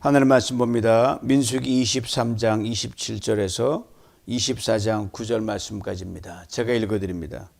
하나님 말씀 봅니다. 민수기 23장 27절에서 24장 9절 말씀까지입니다. 제가 읽어드립니다.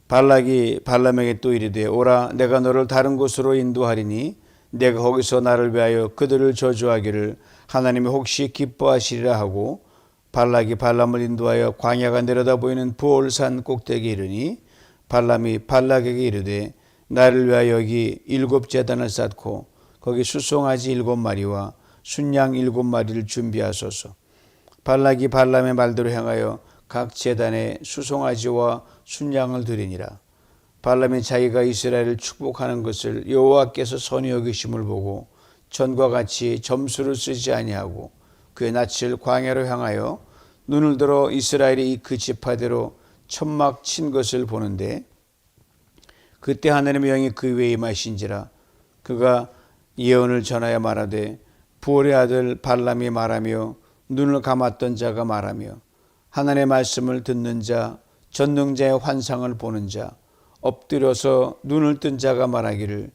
발락이 발람에게 또 이르되 오라 내가 너를 다른 곳으로 인도하리니 내가 거기서 나를 위하여 그들을 저주하기를 하나님이 혹시 기뻐하시리라 하고 발락이 발람을 인도하여 광야가 내려다 보이는 부올산 꼭대기에 이르니 발람이 발락에게 이르되 나를 위하여 여기 7제단을 쌓고 거기 수송아지 7마리와 순양 7마리를 준비하소서. 발락이 발람의 말대로 행하여 각 제단에 수송아지와 순양을 드리니라. 발람이 자기가 이스라엘을 축복하는 것을 여호와께서 선히 여기심을 보고 전과 같이 점수를 쓰지 아니하고 그의 낯을 광야로 향하여 눈을 들어 이스라엘이 그 지파대로 천막 친 것을 보는데 그때 하나님의 영이 그 위에 임하신지라. 그가 예언을 전하여 말하되 부올의 아들 발람이 말하며 눈을 감았던 자가 말하며 하나님의 말씀을 듣는 자 전능자의 환상을 보는 자 엎드려서 눈을 뜬 자가 말하기를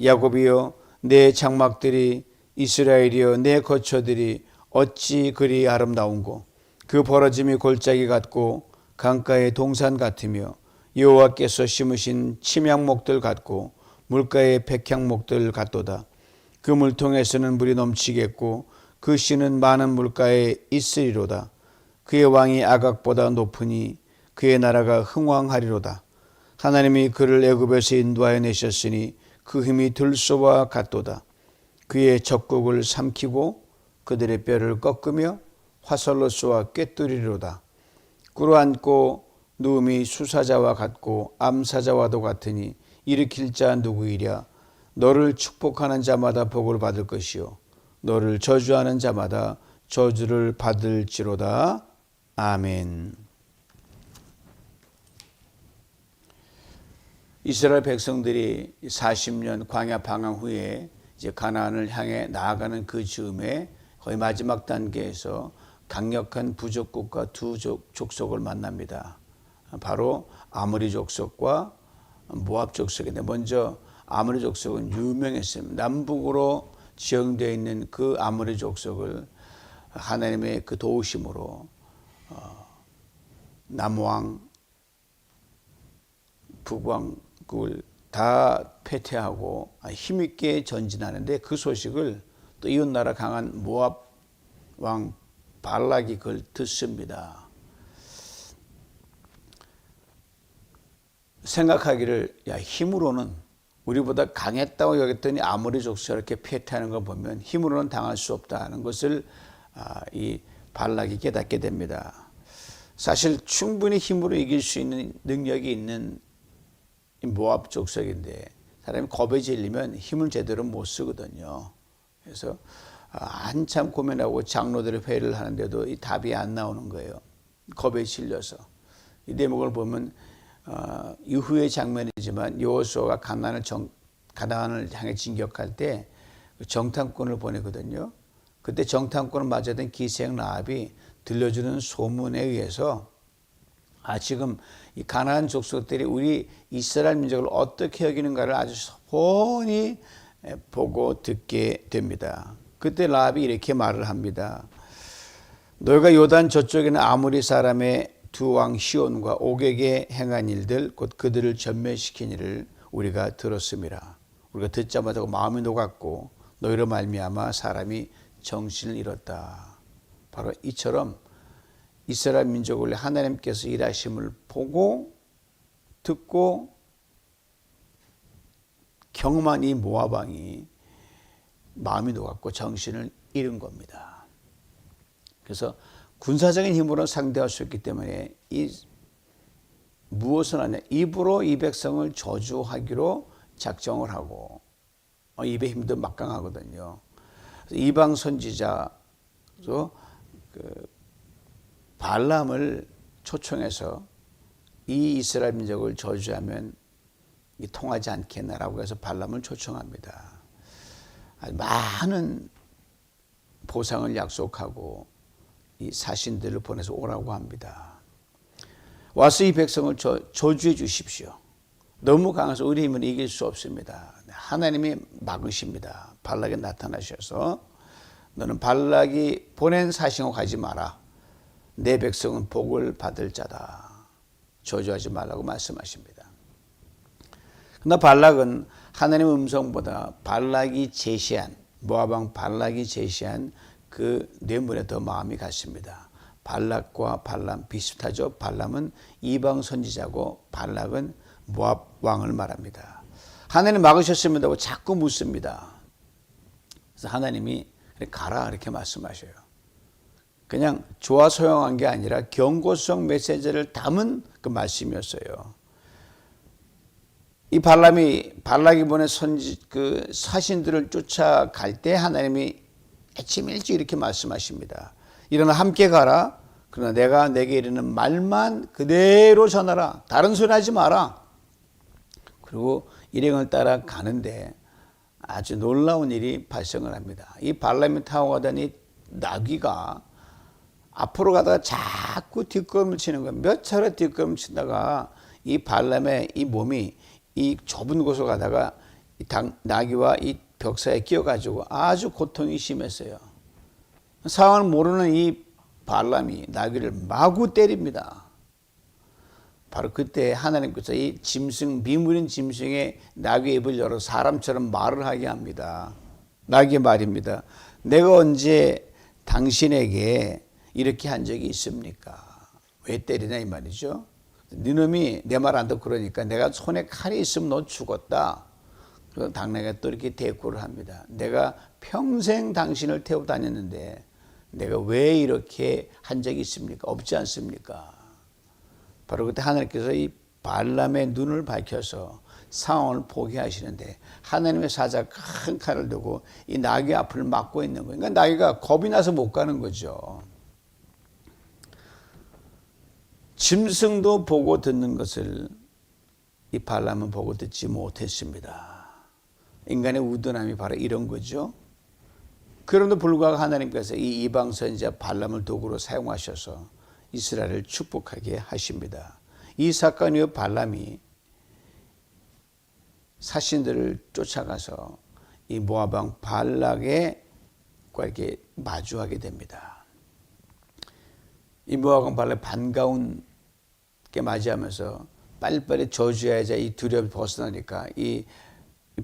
야곱이여 내 장막들이 이스라엘이여 내 거처들이 어찌 그리 아름다운고 그 벌어짐이 골짜기 같고 강가의 동산 같으며 여호와께서 심으신 침향목들 같고 물가의 백향목들 같도다. 그 물통에서는 물이 넘치겠고 그 씨는 많은 물가에 있으리로다. 그의 왕이 아각보다 높으니 그의 나라가 흥왕하리로다. 하나님이 그를 애굽에서 인도하여 내셨으니 그 힘이 들소와 같도다. 그의 적국을 삼키고 그들의 뼈를 꺾으며 화살로 쏘아 꿰뚫리리로다. 꿇어앉고 누움이 수사자와 같고 암사자와도 같으니 일으킬 자 누구이랴. 너를 축복하는 자마다 복을 받을 것이요 너를 저주하는 자마다 저주를 받을지로다. 아멘. 이스라엘 백성들이 40년 광야 방황 후에 이제 가나안을 향해 나아가는 그 즈음에 거의 마지막 단계에서 강력한 부족국가 두 족속을 만납니다. 바로 아모리 족속과 모압 족속인데 먼저 아모리 족속은 유명했습니다. 남북으로 지형되어 있는 그 아모리 족속을 하나님의 그 도우심으로 남왕, 북왕국을 다 패퇴하고 힘있게 전진하는데 그 소식을 또 이웃나라 강한 모압 왕 발락이 그걸 듣습니다. 생각하기를 야 힘으로는 우리보다 강했다고 여겼더니 아모리 족속이 이렇게 패퇴하는 걸 보면 힘으로는 당할 수 없다는 것을 이 발락이 깨닫게 됩니다. 사실 충분히 힘으로 이길 수 있는 능력이 있는 모압 족속인데 사람이 겁에 질리면 힘을 제대로 못 쓰거든요. 그래서 한참 고민하고 장로들의 회의를 하는데도 이 답이 안 나오는 거예요. 겁에 질려서. 이 대목을 보면 이후의 장면이지만 여호수아가 가나안을 향해 진격할 때 정탐꾼을 보내거든요. 그때 정탐꾼을 맞아든 기생 라합이 들려주는 소문에 의해서 지금 이 가나안 족속들이 우리 이스라엘 민족을 어떻게 여기는가를 아주 훤히 보고 듣게 됩니다. 그때 라합이 이렇게 말을 합니다. 너희가 요단 저쪽에 있는 아모리 사람의 두 왕 시온과 옥에게 행한 일들 곧 그들을 전멸시킨 일을 우리가 들었음이라. 우리가 듣자마자 마음이 녹았고 너희로 말미암아 사람이 정신을 잃었다. 바로 이처럼 이스라엘 민족을 하나님께서 일하심을 보고 듣고 경험한 이 모압 왕이 마음이 녹았고 정신을 잃은 겁니다. 그래서 군사적인 힘으로 상대할 수 있기 때문에 무엇은 하냐 입으로 이 백성을 저주하기로 작정을 하고 입의 힘도 막강하거든요. 이방 선지자 발람을 초청해서 이 이스라엘 민족을 저주하면 통하지 않겠나라고 해서 발람을 초청합니다. 많은 보상을 약속하고 이 사신들을 보내서 오라고 합니다. 와서 이 백성을 저주해 주십시오. 너무 강해서 우리 힘은 이길 수 없습니다. 하나님이 막으십니다. 발락에 나타나셔서 너는 발락이 보낸 사신으로 가지 마라. 내 백성은 복을 받을 자다. 저주하지 말라고 말씀하십니다. 그러나 발락은 하나님의 음성보다 발락이 제시한, 모압 왕 발락이 제시한 그 뇌물에 더 마음이 갔습니다. 발락과 발람 비슷하죠. 발람은 이방 선지자고 발락은 모압 왕을 말합니다. 하나님 막으셨습니다고 자꾸 묻습니다. 그래서 하나님이 가라 이렇게 말씀하셔요. 그냥 좋아 소용한 게 아니라 경고성 메시지를 담은 그 말씀이었어요. 이 발락이 보낸 그 사신들을 쫓아갈 때 하나님이 아침 일찍 이렇게 말씀하십니다. 일어나 함께 가라. 그러나 내가 내게 이르는 말만 그대로 전하라. 다른 소리 하지 마라. 그리고 일행을 따라 가는데 아주 놀라운 일이 발생을 합니다. 이 발람이 타고 가던 이 나귀가 앞으로 가다가 자꾸 뒷걸음을 치는 거예요. 몇 차례 뒷걸음을 치다가 이 발람의 이 몸이 이 좁은 곳으로 가다가 이 나귀와 이 벽 사이에 끼어가지고 아주 고통이 심했어요. 상황을 모르는 이 발람이 나귀를 마구 때립니다. 바로 그때 하나님께서 이 짐승, 미물인 짐승의 나귀의 입을 열어 사람처럼 말을 하게 합니다. 나귀의 말입니다. 내가 언제 당신에게 이렇게 한 적이 있습니까? 왜 때리냐 이 말이죠. 네 놈이 내 말 안 듣고 그러니까 내가 손에 칼이 있으면 너 죽었다. 그래서 당나귀가 또 이렇게 대꾸를 합니다. 내가 평생 당신을 태우고 다녔는데 내가 왜 이렇게 한 적이 있습니까? 없지 않습니까? 바로 그때 하나님께서 이 발람의 눈을 밝혀서 상황을 보게 하시는데 하나님의 사자가 큰 칼을 들고 이 나귀 앞을 막고 있는 거예요. 그러니까 나귀가 겁이 나서 못 가는 거죠. 짐승도 보고 듣는 것을 이 발람은 보고 듣지 못했습니다. 인간의 우둔함이 바로 이런 거죠. 그럼에도 불구하고 하나님께서 이 이방 선지자 발람을 도구로 사용하셔서 이스라엘을 축복하게 하십니다. 이 사건 이후 발람이 사신들을 쫓아가서 이 모압 왕 발락과 이렇게 마주하게 됩니다. 이 모압 왕 발락 반가운게 맞이하면서 빨리빨리 저주해야지 이 두려움을 벗어나니까 이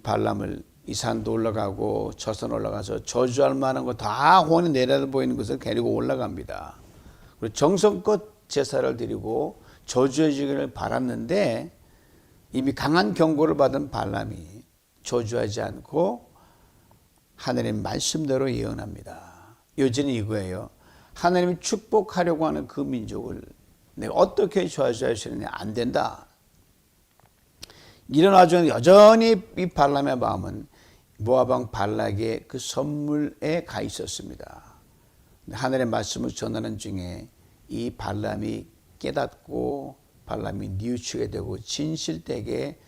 발람을 이 산도 올라가고 저 산 올라가서 저주할 만한 거 다 혼이 내려 보이는 것을 데리고 올라갑니다. 그리고 정성껏 제사를 드리고 저주해 주기를 바랐는데 이미 강한 경고를 받은 발람이 저주하지 않고 하나님 말씀대로 예언합니다. 요지는 이거예요. 하나님이 축복하려고 하는 그 민족을 내가 어떻게 저주하시느냐 안 된다. 이런 와중에 여전히 이 발람의 마음은 모압 왕 발락의 그 선물에 가 있었습니다. 하늘의 말씀을 전하는 중에 이 발람이 깨닫고 발람이 뉘우치게 되고 진실되게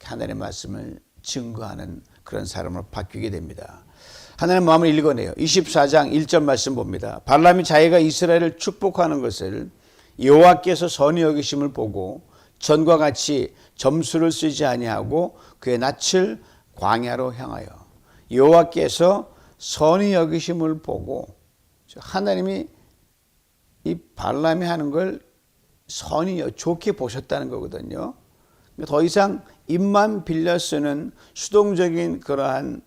하늘의 말씀을 증거하는 그런 사람으로 바뀌게 됩니다. 하나님의 마음을 읽어내요. 24장 1절 말씀 봅니다. 발람이 자기가 이스라엘을 축복하는 것을 여호와께서 선히 여기심을 보고 전과 같이 점수를 쓰지 아니하고 그의 낯을 광야로 향하여 여호와께서 선히 여기심을 보고 하나님이 이 발람이 하는 걸 선히 좋게 보셨다는 거거든요. 더 이상 입만 빌려 쓰는 수동적인 그러한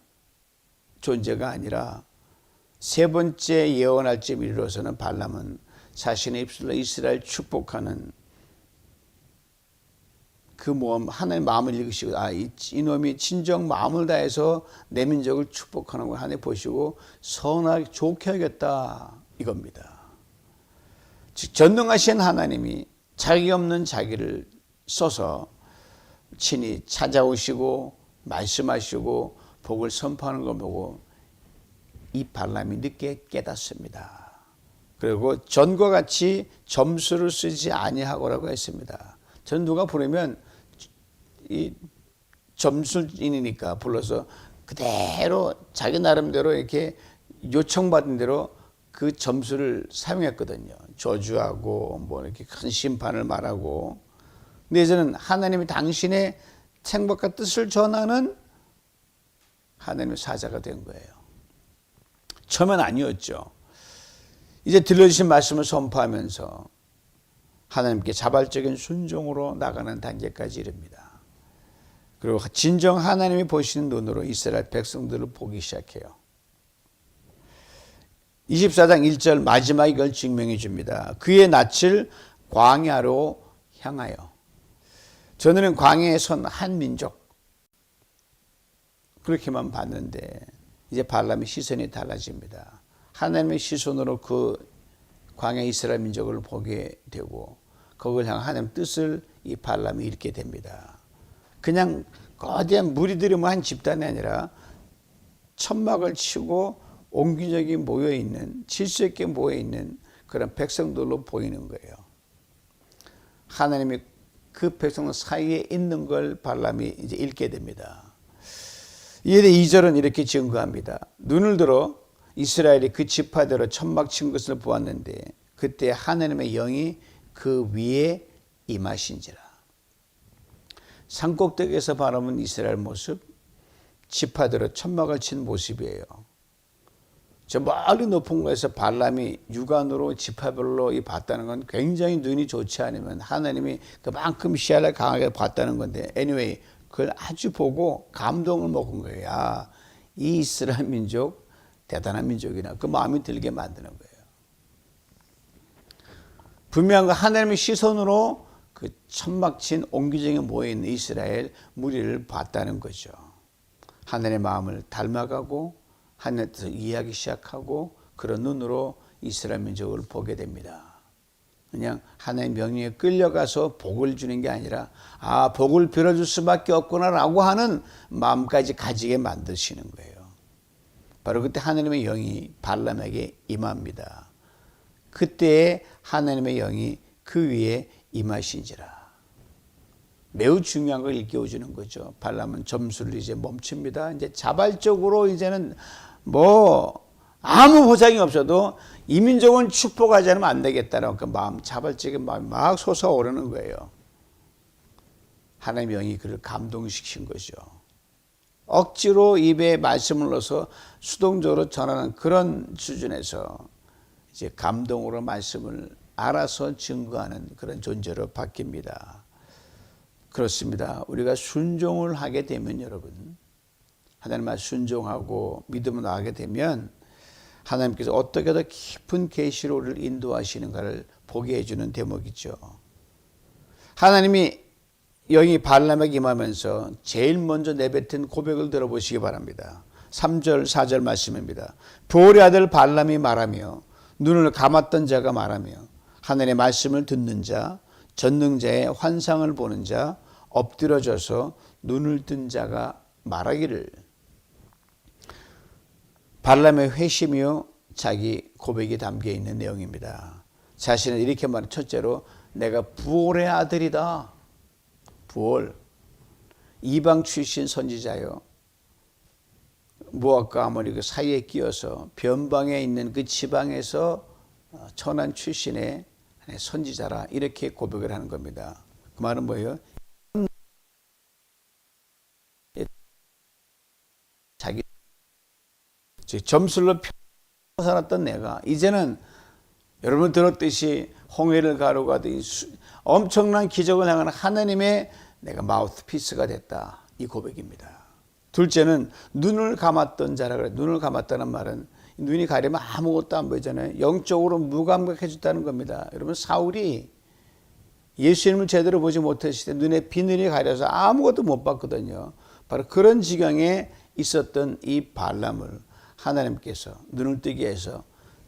존재가 아니라 세 번째 예언할 쯤 이르러서는 발람은 자신의 입술로 이스라엘 축복하는 그 모험 하나님 마음을 읽으시고 이놈이 진정 마음을 다해서 내 민족을 축복하는 걸 하나님 보시고 선하게 좋게 하겠다 이겁니다. 즉 전능하신 하나님이 자기 없는 자기를 써서 친히 찾아오시고 말씀하시고 복을 선포하는 걸 보고 이 발람이 늦게 깨닫습니다. 그리고 전과 같이 점수를 쓰지 아니하고라고 했습니다. 전 누가 부르면 이 점술인이니까 불러서 그대로 자기 나름대로 이렇게 요청받은 대로 그 점수를 사용했거든요. 저주하고 뭐 이렇게 큰 심판을 말하고. 근데 이제는 하나님이 당신의 생각과 뜻을 전하는 하나님의 사자가 된 거예요. 처음엔 아니었죠. 이제 들려주신 말씀을 선포하면서 하나님께 자발적인 순종으로 나가는 단계까지 이릅니다. 그리고 진정 하나님이 보시는 눈으로 이스라엘 백성들을 보기 시작해요. 24장 1절 마지막 이걸 증명해 줍니다. 그의 낯을 광야로 향하여. 저는 광야에 선 한 민족 그렇게만 봤는데 이제 발람의 시선이 달라집니다. 하나님의 시선으로 그 광야 이스라엘 민족을 보게 되고 그걸 향한 하나님의 뜻을 이 발람이 읽게 됩니다. 그냥 거대한 무리들이 한 집단이 아니라 천막을 치고 옹기종이 모여있는 질서 있게 모여있는 그런 백성들로 보이는 거예요. 하나님이 그 백성 사이에 있는 걸 발람이 이제 읽게 됩니다. 이에 대해 2절은 이렇게 증거합니다. 눈을 들어 이스라엘이 그 지파대로 천막 친 것을 보았는데 그때 하나님의 영이 그 위에 임하신지라. 산꼭대기에서 바라본 이스라엘 모습, 지파대로 천막을 친 모습이에요. 저 멀리 높은 곳에서 발람이 육안으로 지파별로 봤다는 건 굉장히 눈이 좋지 않으면 하나님이 그만큼 시야를 강하게 봤다는 건데 anyway 그걸 아주 보고 감동을 먹은 거예요. 야, 이 이스라엘 민족 대단한 민족이나 그 마음이 들게 만드는 거예요. 분명한 건 하나님의 시선으로 그 천막친 옹기종에 모여있는 이스라엘 무리를 봤다는 거죠. 하나님의 마음을 닮아가고 하나님의 뜻을 이해하기 시작하고 그런 눈으로 이스라엘 민족을 보게 됩니다. 그냥 하나님의 명령에 끌려가서 복을 주는 게 아니라 아 복을 빌어줄 수밖에 없구나라고 하는 마음까지 가지게 만드시는 거예요. 바로 그때 하나님의 영이 발람에게 임합니다. 그때에 하나님의 영이 그 위에 임하신지라. 매우 중요한 걸 일깨워주는 거죠. 발람은 점수를 이제 멈춥니다. 이제 자발적으로 이제는 아무 보장이 없어도 이 민족은 축복하지 않으면 안 되겠다라는 그 마음, 자발적인 마음이 막 솟아오르는 거예요. 하나님의 영이 그를 감동시킨 거죠. 억지로 입에 말씀을 넣어서 수동적으로 전하는 그런 수준에서 이제 감동으로 말씀을 알아서 증거하는 그런 존재로 바뀝니다. 그렇습니다. 우리가 순종을 하게 되면 여러분, 하나님 말 순종하고 믿음을 나가게 되면 하나님께서 어떻게 더 깊은 계시로 우리를 인도하시는가를 보게 해주는 대목이죠. 하나님이 영이 발람에게 임하면서 제일 먼저 내뱉은 고백을 들어보시기 바랍니다. 3절 4절 말씀입니다. 부올의 아들 발람이 말하며 눈을 감았던 자가 말하며 하늘의 말씀을 듣는 자 전능자의 환상을 보는 자 엎드려져서 눈을 뜬 자가 말하기를. 발람의 회심이요 자기 고백이 담겨 있는 내용입니다. 자신은 이렇게 말해. 첫째로 내가 부올의 아들이다. 부올, 이방 출신 선지자요. 모압과 아모리 그 사이에 끼어서 변방에 있는 그 지방에서 천한 출신의 선지자라 이렇게 고백을 하는 겁니다. 그 말은 뭐예요? 자기 점술로 살았던 내가 이제는 여러분 들었듯이 홍해를 가로가듯 엄청난 기적을 향하는 하나님의 내가 마우스피스가 됐다. 이 고백입니다. 둘째는 눈을 감았던 자라 그래요. 눈을 감았다는 말은 눈이 가리면 아무것도 안 보이잖아요. 영적으로 무감각해졌다는 겁니다. 여러분 사울이 예수님을 제대로 보지 못했을 때 눈에 비늘이 가려서 아무것도 못 봤거든요. 바로 그런 지경에 있었던 이 발람을 하나님께서 눈을 뜨게 해서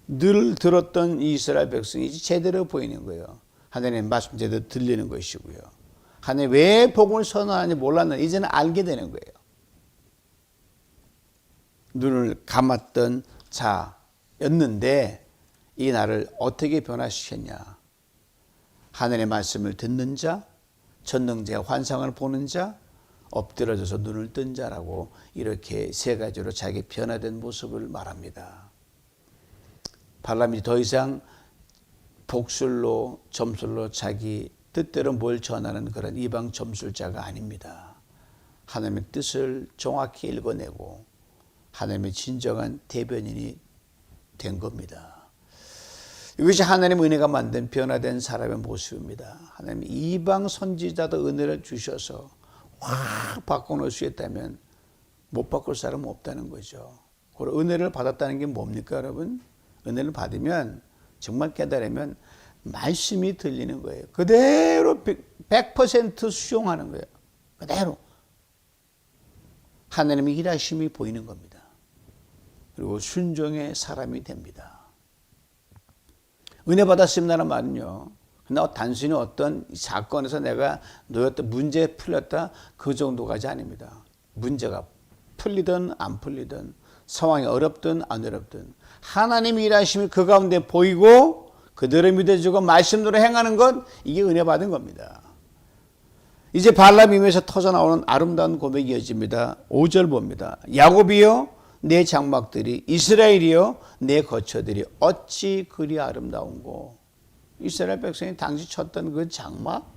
늘 들었던 이스라엘 백성이 제대로 보이는 거예요. 하나님의 말씀 제대로 들리는 것이고요. 하나님 왜 복음을 선언하는지 몰랐는데 이제는 알게 되는 거예요. 눈을 감았던 자였는데 이 나를 어떻게 변화시켰냐. 하나님의 말씀을 듣는 자, 전능자의 환상을 보는 자, 엎드려져서 눈을 뜬 자라고 이렇게 세 가지로 자기 변화된 모습을 말합니다. 발람이 더 이상 복술로 점술로 자기 뜻대로 뭘 전하는 그런 이방 점술자가 아닙니다. 하나님의 뜻을 정확히 읽어내고 하나님의 진정한 대변인이 된 겁니다. 이것이 하나님의 은혜가 만든 변화된 사람의 모습입니다. 하나님이 이방 선지자도 은혜를 주셔서 확 바꿔놓을 수 있다면 못 바꿀 사람은 없다는 거죠. 그리고 은혜를 받았다는 게 뭡니까, 여러분? 은혜를 받으면 정말 깨달으면 말씀이 들리는 거예요. 그대로 100% 수용하는 거예요. 그대로. 하나님의 일하심이 보이는 겁니다. 그리고 순종의 사람이 됩니다. 은혜 받았습니다는 말은요, 그냥 단순히 어떤 사건에서 내가 놓였다, 문제 풀렸다, 그 정도까지 아닙니다. 문제가 풀리든 안 풀리든, 상황이 어렵든 안 어렵든, 하나님의 일하심이 그 가운데 보이고 그대로 믿어지고 말씀대로 행하는 것, 이게 은혜 받은 겁니다. 이제 발람 임에서 터져나오는 아름다운 고백이 이어집니다. 5절 봅니다. 야곱이여 내 장막들이, 이스라엘이여 내 거처들이 어찌 그리 아름다운고. 이스라엘 백성이 당시 쳤던 그 장막,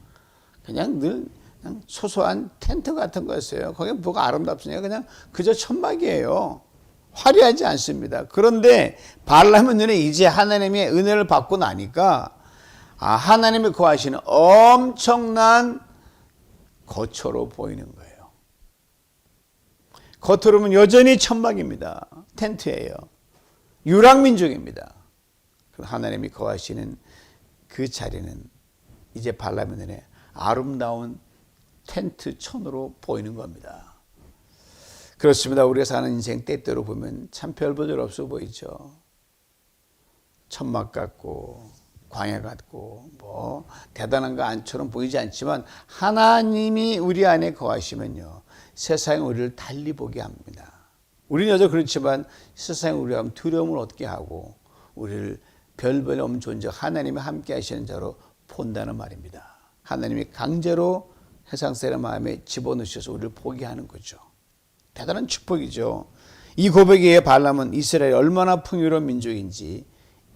그냥 늘 그냥 소소한 텐트 같은 거였어요. 거기 뭐가 아름답습니까? 그냥 그저 천막이에요. 화려하지 않습니다. 그런데 발람의 눈에 이제 하나님의 은혜를 받고 나니까 하나님이 거하시는 엄청난 거처로 보이는 거예요. 겉으로 보면 여전히 천막입니다. 텐트예요. 유랑민족입니다. 하나님이 거하시는 그 자리는 이제 발람의 눈에 아름다운 텐트 천으로 보이는 겁니다. 그렇습니다. 우리가 사는 인생 때때로 보면 참 별볼일 없어 보이죠. 천막 같고 광야 같고 뭐 대단한 거 안처럼 보이지 않지만 하나님이 우리 안에 거하시면요, 세상이 우리를 달리 보게 합니다. 우리는 여전히 그렇지만 세상이 우리가 두려움을 얻게 하고 우리를 별별 없는 존재 하나님이 함께 하시는 자로 본다는 말입니다. 하나님이 강제로 세상 사람 마음에 집어넣으셔서 우리를 보게 하는 거죠. 대단한 축복이죠. 이 고백에 의해 발람은 이스라엘이 얼마나 풍요로운 민족인지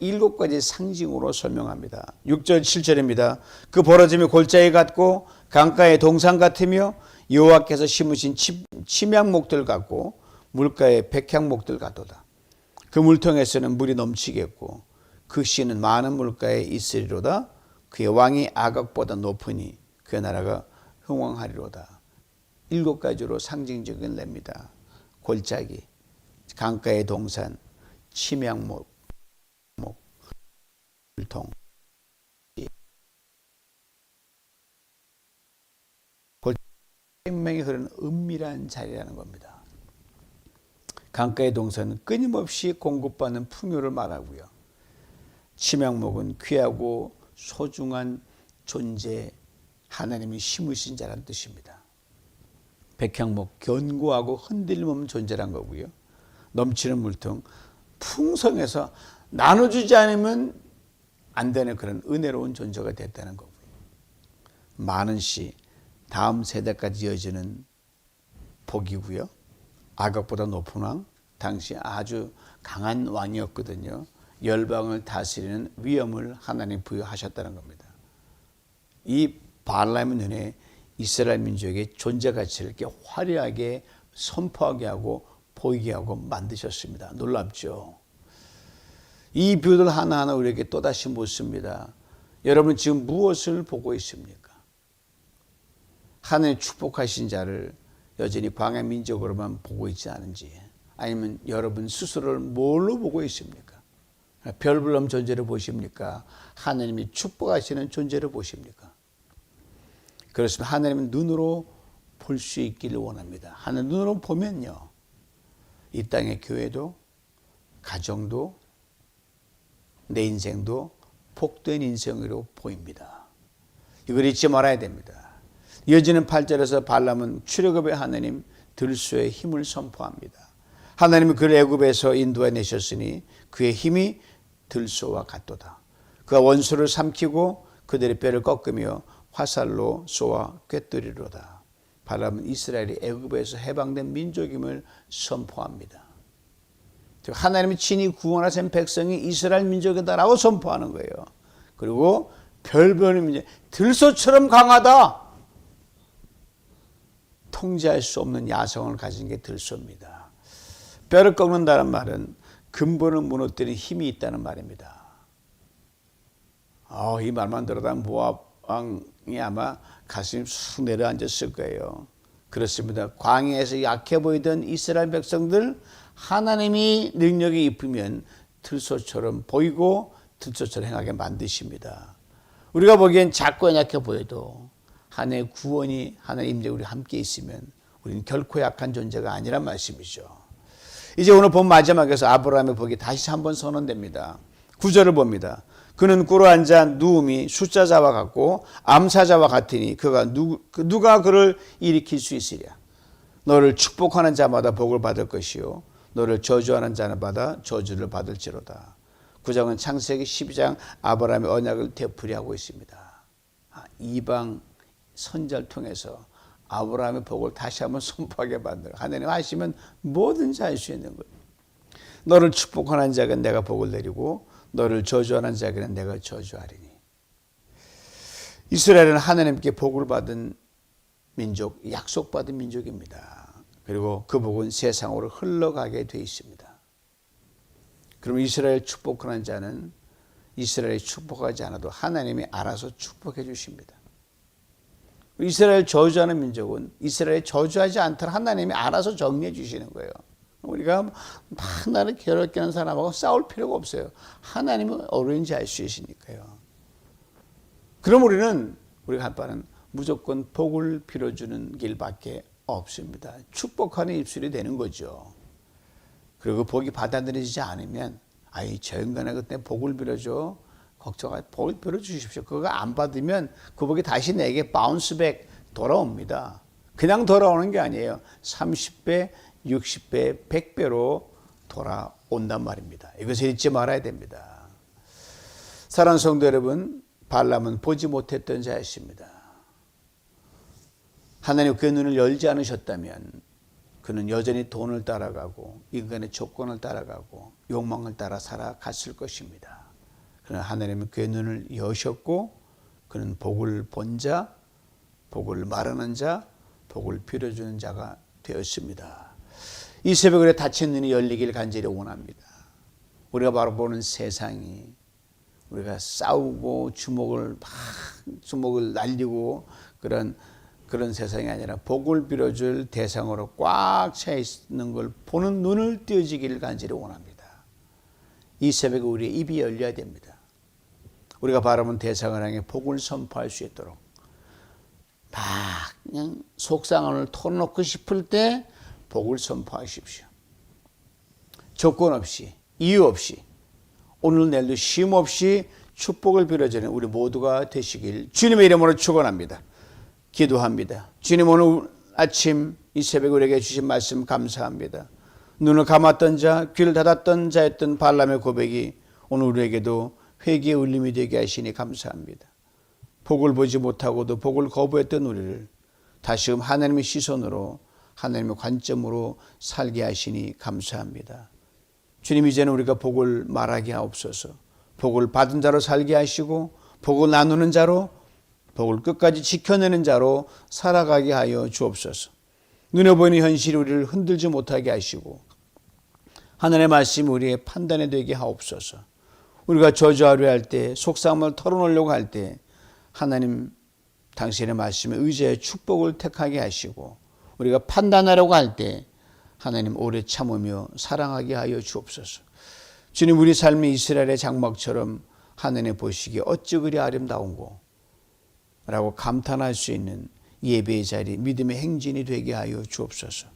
7가지 상징으로 설명합니다. 6절 7절입니다. 그 벌어짐이 골짜기 같고 강가의 동산 같으며 여호와께서 심으신 침향목들 같고 물가의 백향목들 같도다. 그 물통에서는 물이 넘치겠고 그 씨는 많은 물가에 있으리로다. 그의 왕이 아각보다 높으니 그의 나라가 흥왕하리로다. 7가지로 상징적인 례입니다. 골짜기, 강가의 동산, 침향목, 물통, 생명이 흐르는 은밀한 자리라는 겁니다. 강가의 동산은 끊임없이 공급받는 풍요를 말하고요. 침향목은 귀하고 소중한 존재, 하나님이 심으신 자라는 뜻입니다. 백향목, 견고하고 흔들림 없는 존재란 거고요. 넘치는 물통, 풍성해서 나눠주지 않으면 안 되는 그런 은혜로운 존재가 됐다는 거고요. 많은 씨, 다음 세대까지 이어지는 복이고요. 아각보다 높은 왕, 당시 아주 강한 왕이었거든요. 열방을 다스리는 위엄을 하나님 부여하셨다는 겁니다. 이 발람의 눈에 이스라엘 민족의 존재 가치를 이렇게 화려하게 선포하게 하고 보이게 하고 만드셨습니다. 놀랍죠? 이 비유들 하나하나 우리에게 또다시 묻습니다. 여러분 지금 무엇을 보고 있습니까? 하나님 축복하신 자를 여전히 광야 민족으로만 보고 있지 않은지, 아니면 여러분 스스로를 뭘로 보고 있습니까? 별불남 존재를 보십니까? 하나님이 축복하시는 존재를 보십니까? 그렇습니다. 하나님은 눈으로 볼 수 있기를 원합니다. 하나님 눈으로 보면요, 이 땅의 교회도, 가정도, 내 인생도 복된 인생으로 보입니다. 이걸 잊지 말아야 됩니다. 이어지는 8절에서 발람은 출애굽의 하나님 들소의 힘을 선포합니다. 하나님이 그를 애굽에서 인도해 내셨으니 그의 힘이 들소와 같도다. 그가 원수를 삼키고 그들의 뼈를 꺾으며 화살로 쏘아 꿰뚫이로다. 발람은 이스라엘이 애굽에서 해방된 민족임을 선포합니다. 하나님이 친히 구원하신 백성이 이스라엘 민족이다라고 선포하는 거예요. 그리고 별별의 민족, 들소처럼 강하다. 통제할 수 없는 야성을 가진 게 들소입니다. 뼈를 꺾는다는 말은 근본을 무너뜨리는 힘이 있다는 말입니다. 이 말만 들어도 모압 왕이 아마 가슴이 쑥 내려앉았을 거예요. 그렇습니다. 광야에서 약해 보이던 이스라엘 백성들, 하나님이 능력이 입히면 들소처럼 보이고 들소처럼 행하게 만드십니다. 우리가 보기엔 작고 연약해 보여도 하나님의 구원이, 하나님의 임재가 우리 함께 있으면 우리는 결코 약한 존재가 아니란 말씀이죠. 이제 오늘 본 마지막에서 아브라함의 복이 다시 한번 선언됩니다. 9절을 봅니다. 그는 꿇어 앉아 누움이 숫자자와 같고 암사자와 같으니 누가 그를 일으킬 수 있으랴. 너를 축복하는 자마다 복을 받을 것이요 너를 저주하는 자마다 저주를 받을지로다. 9장은 창세기 12장 아브라함의 언약을 되풀이하고 있습니다. 이방 선자를 통해서 아브라함의 복을 다시 한번 선포하게 만들어. 하나님 하시면 뭐든지 할 수 있는 거예요. 너를 축복하는 자에게 내가 복을 내리고 너를 저주하는 자에게는 내가 저주하리니. 이스라엘은 하나님께 복을 받은 민족, 약속받은 민족입니다. 그리고 그 복은 세상으로 흘러가게 돼 있습니다. 그럼 이스라엘 축복하는 자는 이스라엘이 축복하지 않아도 하나님이 알아서 축복해 주십니다. 이스라엘 저주하는 민족은 이스라엘 저주하지 않도록 하나님이 알아서 정리해 주시는 거예요. 우리가 나를 괴롭게 하는 사람하고 싸울 필요가 없어요. 하나님은 어른인지 알 수 있으니까요. 그럼 우리가 할 바는 무조건 복을 빌어주는 길밖에 없습니다. 축복하는 입술이 되는 거죠. 그리고 복이 받아들여지지 않으면 저 인간은 그때 복을 빌어줘. 걱정하지, 복을 빌어주십시오. 그거 안 받으면 그 복이 다시 내게 바운스백 돌아옵니다. 그냥 돌아오는 게 아니에요. 30배, 60배, 100배로 돌아온단 말입니다. 이것을 잊지 말아야 됩니다. 사랑하는 성도 여러분, 발람은 보지 못했던 자였습니다. 하나님 그의 눈을 열지 않으셨다면 그는 여전히 돈을 따라가고 인간의 조건을 따라가고 욕망을 따라 살아갔을 것입니다. 그러나 하나님은 그의 눈을 여셨고 그는 복을 본 자, 복을 말하는 자, 복을 빌어주는 자가 되었습니다. 이 새벽에 닫힌 눈이 열리길 간절히 원합니다. 우리가 바로 보는 세상이 우리가 싸우고 주먹을 날리고 그런 세상이 아니라 복을 빌어줄 대상으로 꽉 차 있는 걸 보는 눈을 띄어지기를 간절히 원합니다. 이 새벽에 우리의 입이 열려야 됩니다. 우리가 바라본 대상을 향해 복을 선포할 수 있도록 그냥 속상함을 털어놓고 싶을 때 복을 선포하십시오. 조건 없이, 이유 없이, 오늘 내일도 쉼 없이 축복을 빌어주는 우리 모두가 되시길 주님의 이름으로 축원합니다. 기도합니다. 주님, 오늘 아침 이 새벽에 우리에게 주신 말씀 감사합니다. 눈을 감았던 자, 귀를 닫았던 자였던 발람의 고백이 오늘 우리에게도 회개의 울림이 되게 하시니 감사합니다. 복을 보지 못하고도 복을 거부했던 우리를 다시금 하나님의 시선으로, 하나님의 관점으로 살게 하시니 감사합니다. 주님, 이제는 우리가 복을 말하게 하옵소서. 복을 받은 자로 살게 하시고 복을 나누는 자로, 복을 끝까지 지켜내는 자로 살아가게 하여 주옵소서. 눈에 보이는 현실이 우리를 흔들지 못하게 하시고 하나님의 말씀이 우리의 판단이 되게 하옵소서. 우리가 저주하려 할 때, 속상함을 털어놓으려고 할 때 하나님 당신의 말씀에 의지하여 축복을 택하게 하시고 우리가 판단하려고 할 때 하나님 오래 참으며 사랑하게 하여 주옵소서. 주님, 우리 삶이 이스라엘의 장막처럼 하나님 보시기에 어찌 그리 아름다운고 라고 감탄할 수 있는 예배의 자리, 믿음의 행진이 되게 하여 주옵소서.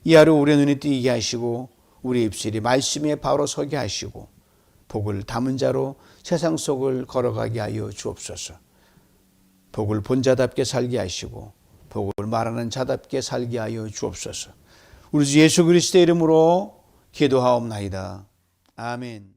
이 하루 우리의 눈이 띄게 하시고 우리 입술이 말씀에 바로 서게 하시고 복을 담은 자로 세상 속을 걸어가게 하여 주옵소서. 복을 본 자답게 살게 하시고 복을 말하는 자답게 살게 하여 주옵소서. 우리 주 예수 그리스도의 이름으로 기도하옵나이다. 아멘.